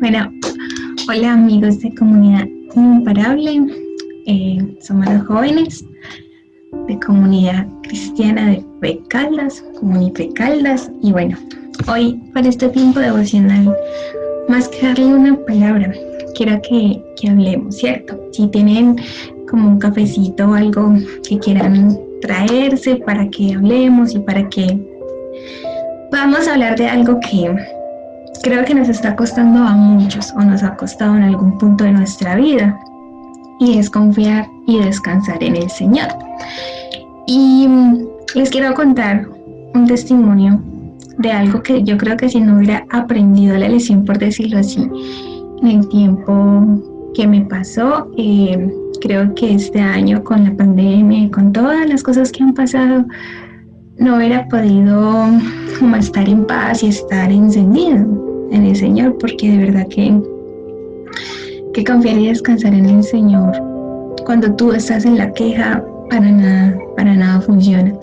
Bueno, hola amigos de Comunidad Imparable. Somos los jóvenes de Comunidad Cristiana de Fe Caldas, Comunife Caldas. Y bueno, hoy para este tiempo devocional, más que darle una palabra, quiero que hablemos, ¿cierto? Si tienen como un cafecito o algo que quieran traerse para que hablemos y para que podamos hablar de algo que creo que nos está costando a muchos o nos ha costado en algún punto de nuestra vida, y es confiar y descansar en el Señor. Y les quiero contar un testimonio de algo que yo creo que si no hubiera aprendido la lección, por decirlo así, en el tiempo que me pasó, creo que este año con la pandemia y con todas las cosas que han pasado, no hubiera podido como estar en paz y estar encendido en el Señor, porque de verdad que confiar y descansar en el Señor cuando tú estás en la queja para nada funciona.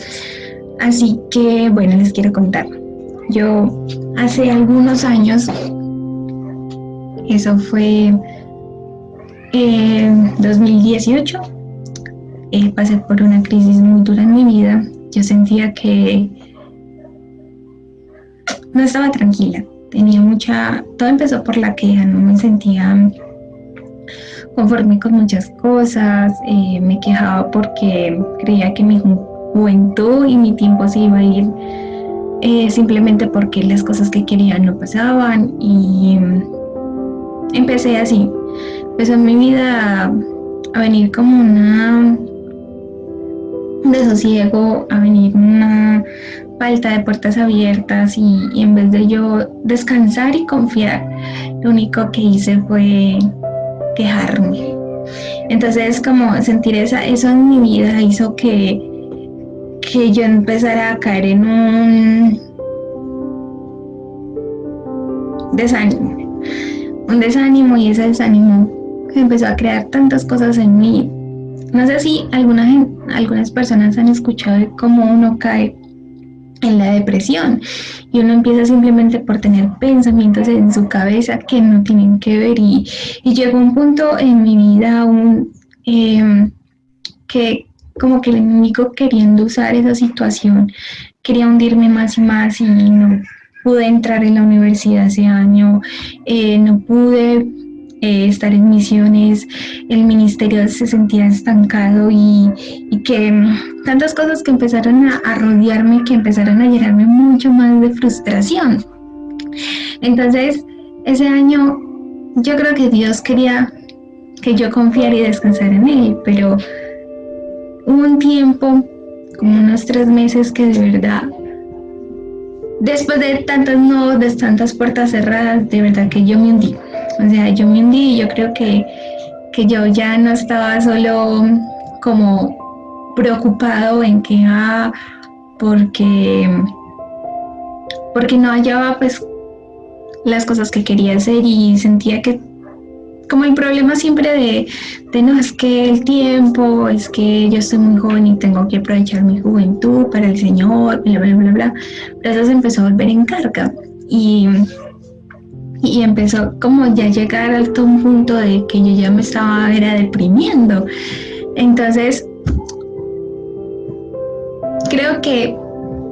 Así que bueno, les quiero contar. Yo hace algunos años, eso fue 2018, pasé por una crisis muy dura en mi vida. Yo sentía que no estaba tranquila. Todo empezó por la queja, no me sentía conforme con muchas cosas, me quejaba porque creía que mi juventud y mi tiempo se iba a ir simplemente porque las cosas que quería no pasaban, y empezó en mi vida a venir como un desasosiego, a venir una falta de puertas abiertas, y en vez de yo descansar y confiar, lo único que hice fue quejarme. Entonces, como sentir eso en mi vida hizo que yo empezara a caer en un desánimo, y ese desánimo empezó a crear tantas cosas en mí. No sé si algunas personas han escuchado de cómo uno cae en la depresión, y uno empieza simplemente por tener pensamientos en su cabeza que no tienen que ver, y llegó un punto en mi vida que como que el enemigo, queriendo usar esa situación, quería hundirme más y más, y no pude entrar en la universidad ese año, no pude estar en misiones, el ministerio se sentía estancado, y que tantas cosas que empezaron a rodearme, que empezaron a llenarme mucho más de frustración. Entonces, ese año yo creo que Dios quería que yo confiara y descansara en Él, pero hubo un tiempo, como unos 3 meses, que de verdad, después de tantos no, de tantas puertas cerradas, de verdad que yo me hundí. O sea, yo me hundí, y yo creo que yo ya no estaba solo como preocupado en que porque no hallaba pues las cosas que quería hacer, y sentía que como el problema siempre de no, es que el tiempo, es que yo estoy muy joven y tengo que aprovechar mi juventud para el Señor, bla, bla, bla, bla. Pero eso se empezó a volver en carga, y empezó como ya a llegar a un punto de que yo ya me estaba deprimiendo. Entonces, creo que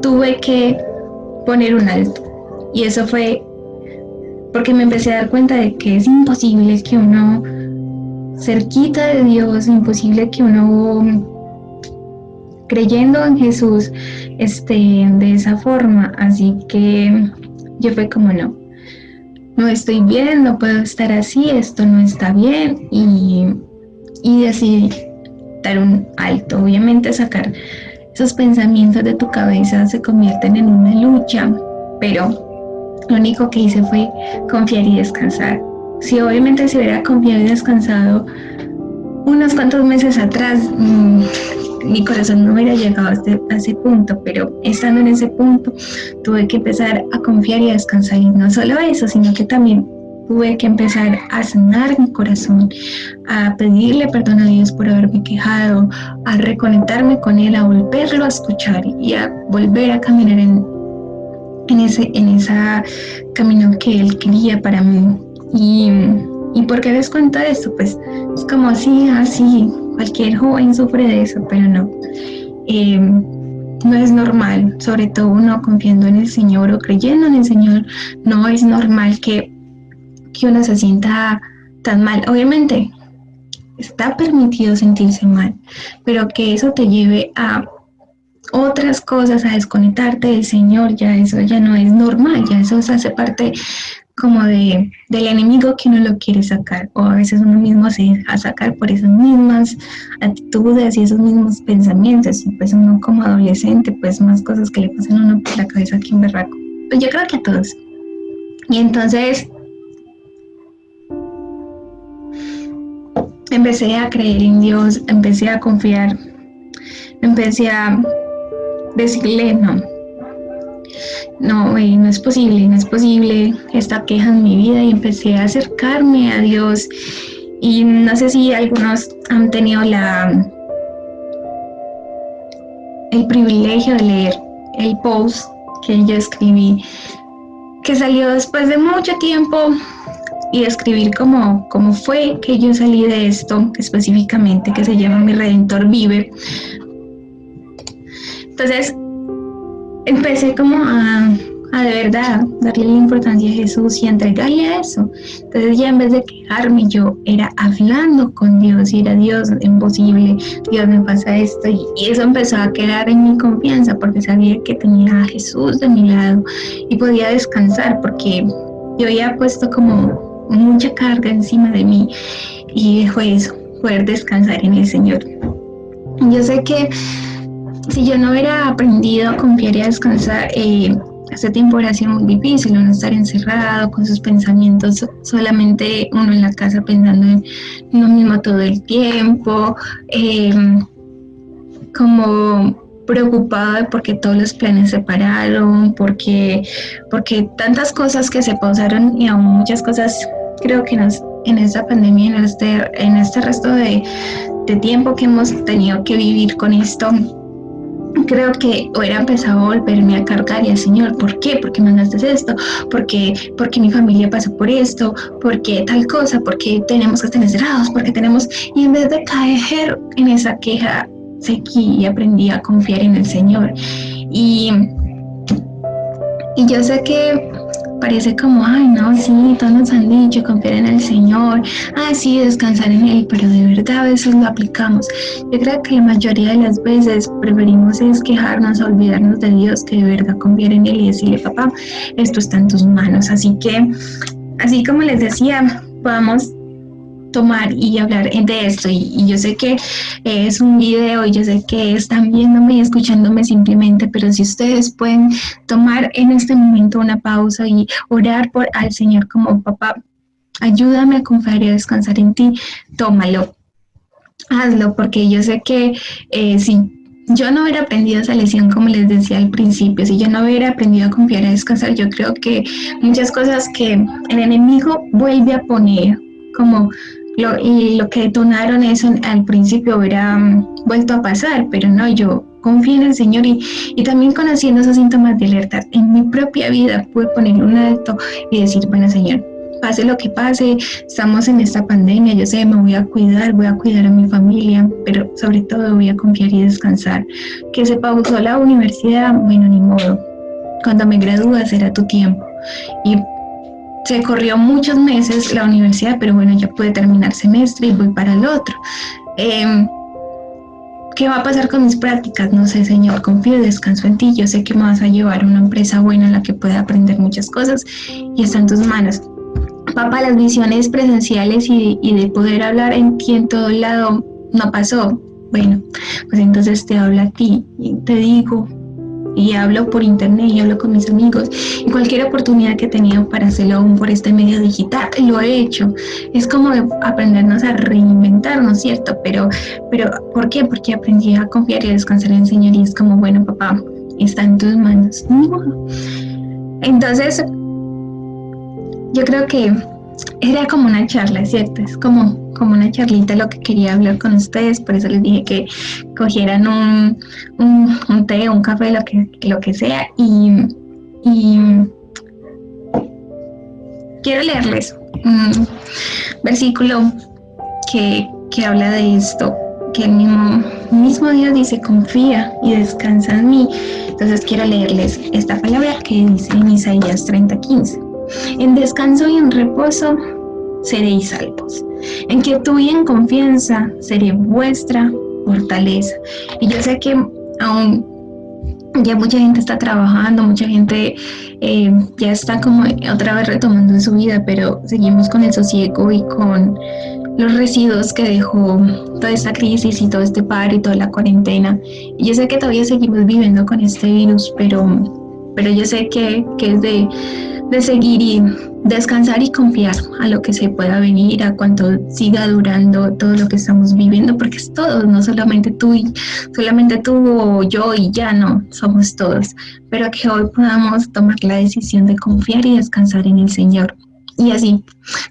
tuve que poner un alto, y eso fue porque me empecé a dar cuenta de que es imposible que uno cerquita de Dios, imposible que uno creyendo en Jesús esté de esa forma. Así que yo fue como no estoy bien, no puedo estar así, esto no está bien, y decidí dar un alto. Obviamente sacar esos pensamientos de tu cabeza se convierten en una lucha, pero lo único que hice fue confiar y descansar. Si obviamente se hubiera confiado y descansado unos cuantos meses atrás, mi corazón no hubiera llegado a ese punto, pero estando en ese punto tuve que empezar a confiar y a descansar, y no solo eso, sino que también tuve que empezar a sanar mi corazón, a pedirle perdón a Dios por haberme quejado, a reconectarme con Él, a volverlo a escuchar y a volver a caminar en ese camino que Él quería para mí. ¿Y, ¿y por qué les cuento esto? Pues es como así, cualquier joven sufre de eso, pero no. No es normal, sobre todo uno confiando en el Señor o creyendo en el Señor, no es normal que uno se sienta tan mal. Obviamente, está permitido sentirse mal, pero que eso te lleve a otras cosas, a desconectarte del Señor, ya eso ya no es normal, ya eso se hace parte como del enemigo que uno lo quiere sacar, o a veces uno mismo se deja sacar por esas mismas actitudes y esos mismos pensamientos, y pues uno como adolescente, pues más cosas que le pasan a uno por la cabeza que un berraco. Pues yo creo que a todos. Y entonces empecé a creer en Dios, empecé a confiar, empecé a decirle no es posible, no es posible esta queja en mi vida, y empecé a acercarme a Dios. Y no sé si algunos han tenido el privilegio de leer el post que yo escribí, que salió después de mucho tiempo, y escribir cómo fue que yo salí de esto específicamente, que se llama Mi Redentor Vive. Entonces empecé como a de verdad darle la importancia a Jesús y a entregarle a eso. Entonces ya en vez de quejarme, yo era hablando con Dios, y era: Dios, imposible, Dios, me pasa esto, y eso empezó a quedar en mi confianza, porque sabía que tenía a Jesús de mi lado y podía descansar, porque yo había puesto como mucha carga encima de mí, y fue eso, poder descansar en el Señor. Yo sé que si yo no hubiera aprendido a confiar y a descansar, este tiempo hubiera sido muy difícil, uno estar encerrado con sus pensamientos, solamente uno en la casa pensando en lo mismo todo el tiempo, como preocupado de por qué todos los planes se pararon, porque tantas cosas que se pausaron, y aún muchas cosas creo que en esta pandemia, en este resto de tiempo que hemos tenido que vivir con esto, creo que hubiera empezado a volverme a cargar y al Señor: ¿por qué? ¿Por qué mandaste esto? ¿Por qué mi familia pasó por esto? ¿Por qué tal cosa? ¿Por qué tenemos que estar encerrados? ¿Por qué tenemos...? Y en vez de caer en esa queja, seguí y aprendí a confiar en el Señor. Y yo sé que parece como: ay, no, sí, todos nos han dicho confiar en el Señor, sí, descansar en Él, pero de verdad a veces lo aplicamos. Yo creo que la mayoría de las veces preferimos es quejarnos, olvidarnos de Dios, que de verdad confiar en Él y decirle: papá, esto está en tus manos. Así que, así como les decía, podamos tomar y hablar de esto, y yo sé que es un video, y yo sé que están viéndome y escuchándome simplemente, pero si ustedes pueden tomar en este momento una pausa y orar al Señor como: papá, ayúdame a confiar y a descansar en ti, tómalo, hazlo, porque yo sé que si yo no hubiera aprendido esa lección, como les decía al principio, si yo no hubiera aprendido a confiar y a descansar, yo creo que muchas cosas que el enemigo vuelve a poner como lo que detonaron eso al principio hubiera vuelto a pasar, pero no, yo confío en el Señor, y también conociendo esos síntomas de alerta en mi propia vida, pude poner un alto y decir: bueno, Señor, pase lo que pase, estamos en esta pandemia, yo sé, me voy a cuidar a mi familia, pero sobre todo voy a confiar y descansar. Que se pausó la universidad, bueno, ni modo, cuando me gradúe será tu tiempo. Y se corrió muchos meses la universidad, pero bueno, ya pude terminar semestre y voy para el otro. ¿Qué va a pasar con mis prácticas? No sé, Señor, confío y descanso en ti. Yo sé que me vas a llevar a una empresa buena en la que pueda aprender muchas cosas, y está en tus manos. Papá, las visiones presenciales y de poder hablar en ti en todo lado no pasó. Bueno, pues entonces te hablo a ti y te digo, y hablo por internet y hablo con mis amigos, y cualquier oportunidad que he tenido para hacerlo aún por este medio digital, lo he hecho. Es como aprendernos a reinventarnos, ¿cierto? Pero ¿por qué? Porque aprendí a confiar y a descansar en el Señor, y es como: bueno, papá, está en tus manos. Entonces, yo creo que era como una charla, ¿cierto? Es como una charlita lo que quería hablar con ustedes, por eso les dije que cogieran un té, un café, lo que sea, y quiero leerles un versículo que habla de esto, que el mismo Dios dice, confía y descansa en mí. Entonces quiero leerles esta palabra que dice en Isaías 30:15. En descanso y en reposo seréis salvos. En quietud y en confianza seré vuestra fortaleza. Y yo sé que aún ya mucha gente está trabajando, mucha gente ya está como otra vez retomando su vida, pero seguimos con el sosiego y con los residuos que dejó toda esta crisis y todo este paro y toda la cuarentena. Y yo sé que todavía seguimos viviendo con este virus, pero yo sé que es de seguir y descansar y confiar a lo que se pueda venir, a cuánto siga durando todo lo que estamos viviendo, porque es todos, no solamente tú o yo y ya, no, somos todos, pero que hoy podamos tomar la decisión de confiar y descansar en el Señor. Y así,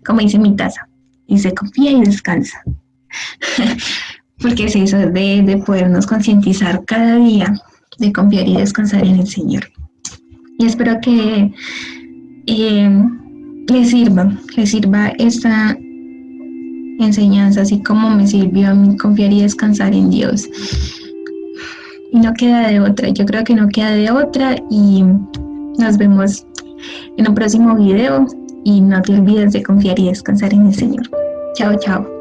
como dice mi taza, dice confía y descansa. Porque es eso de podernos concientizar cada día de confiar y descansar en el Señor. Y espero que les sirva esta enseñanza, así como me sirvió a mí confiar y descansar en Dios. Y no queda de otra, yo creo que no queda de otra, y nos vemos en un próximo video, y no te olvides de confiar y descansar en el Señor. Chao, chao.